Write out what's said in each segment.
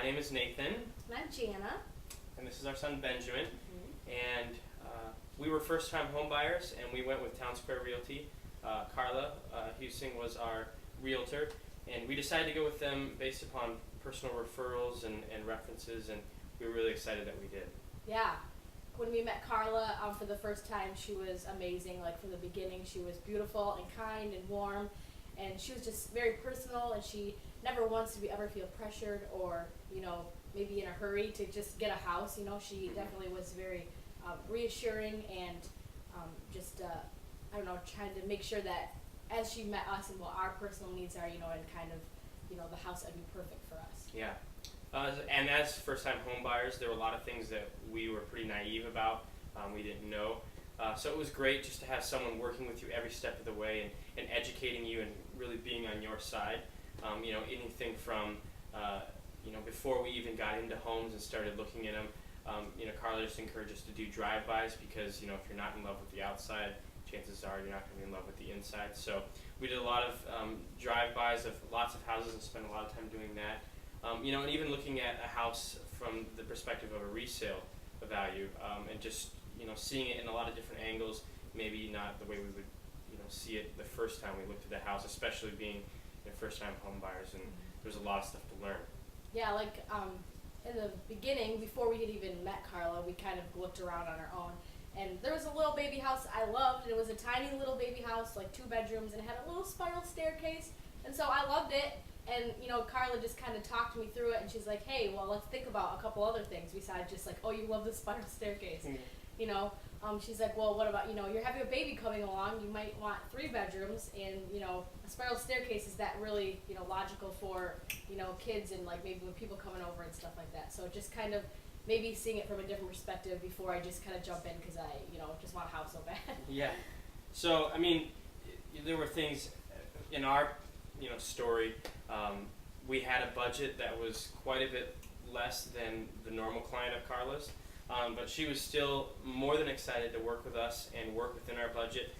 name is Nathan. And I'm Jana. And this is our son Benjamin. Mm-hmm. And we were first-time home buyers, and we went with Town Square Realty. Karla Husing was our realtor, and we decided to go with them based upon personal referrals and references, and we were really excited that we did. Yeah. When we met Karla for the first time, she was amazing. Like from the beginning, she was beautiful and kind and warm, and she was just very personal, and she never once did we ever feel pressured or, maybe in a hurry to just get a house. She definitely was very reassuring and trying to make sure that as she met us and what our personal needs are, and kind of, the house that would be perfect for us. Yeah. And as first-time home buyers, there were a lot of things that we were pretty naive about. We didn't know. So it was great just to have someone working with you every step of the way and educating you and really being on your side. Anything from, before we even got into homes and started looking at them, Karla just encouraged us to do drive-bys because, if you're not in love with the outside, chances are you're not going to be in love with the inside. So we did a lot of drive-bys of lots of houses and spent a lot of time doing that. And even looking at a house from the perspective of a resale value, and just, seeing it in a lot of different angles, maybe not the way we would, see it the first time we looked at the house, especially being first-time home buyers, and there's a lot of stuff to learn. Yeah, in the beginning, before we had even met Karla, we kind of looked around on our own. And there was a little baby house I loved, and it was a tiny little baby house, like 2 bedrooms, and it had a little spiral staircase. And so I loved it, and Karla just kind of talked me through it, and she's like, hey, well, let's think about a couple other things besides just like, oh, you love the spiral staircase. She's like, well, what about, you're having a baby coming along, you might want 3 bedrooms, and, a spiral staircase is that really, logical for, kids and like maybe when people coming over and stuff like that. So just kind of maybe seeing it from a different perspective before I just kind of jump in because I, just want a house so bad. Yeah. So, there were things in our, story. We had a budget that was quite a bit less than the normal client of Karla's. But she was still more than excited to work with us and work within our budget.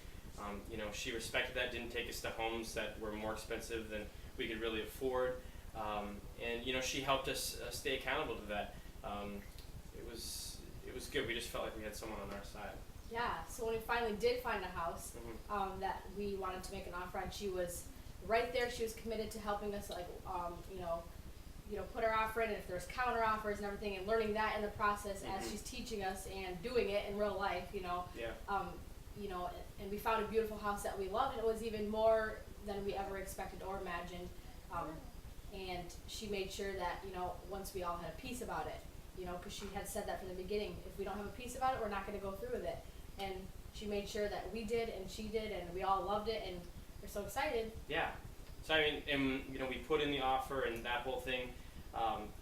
She respected that, didn't take us to homes that were more expensive than we could really afford. And she helped us stay accountable to that. It was good. We just felt like we had someone on our side. Yeah, so when we finally did find a house that we wanted to make an offer on, she was right there. She was committed to helping us, put our offer in, and if there's counter offers and everything, and learning that in the process as she's teaching us and doing it in real life, and we found a beautiful house that we loved, and it was even more than we ever expected or imagined. And she made sure that, once we all had a piece about it, because she had said that from the beginning, if we don't have a piece about it, we're not going to go through with it. And she made sure that we did, and she did, and we all loved it, and we're so excited. Yeah. So we put in the offer and that whole thing,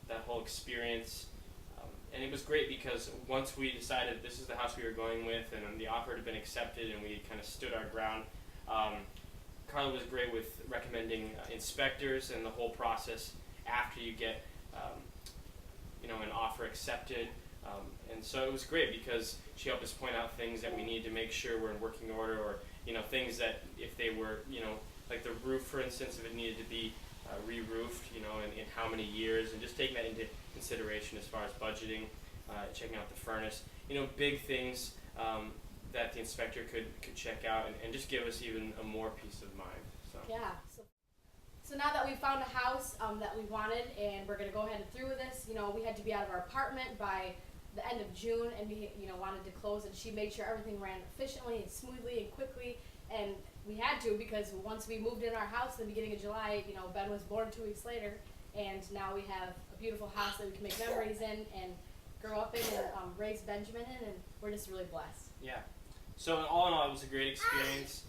that whole experience, and it was great because once we decided this is the house we were going with, and the offer had been accepted, and we kind of stood our ground. Karla was great with recommending inspectors and the whole process after you get, an offer accepted. And so it was great because she helped us point out things that we need to make sure we're in working order, or things that if they were, like the roof, for instance, if it needed to be re-roofed, in how many years, and just taking that into consideration as far as budgeting, checking out the furnace, big things that the inspector could check out and just give us even a more peace of mind. So. Yeah. So now that we found a house that we wanted, and we're going to go ahead and through with this, we had to be out of our apartment by the end of June, and we wanted to close, and she made sure everything ran efficiently and smoothly and quickly, and we had to because once we moved in our house in the beginning of July, Ben was born 2 weeks later, and now we have a beautiful house that we can make memories in and grow up in and raise Benjamin in, and we're just really blessed. Yeah. So all in all, it was a great experience.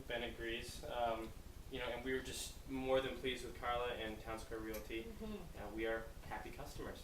Ben agrees. And we were just more than pleased with Karla and Town Square Realty. We are happy customers.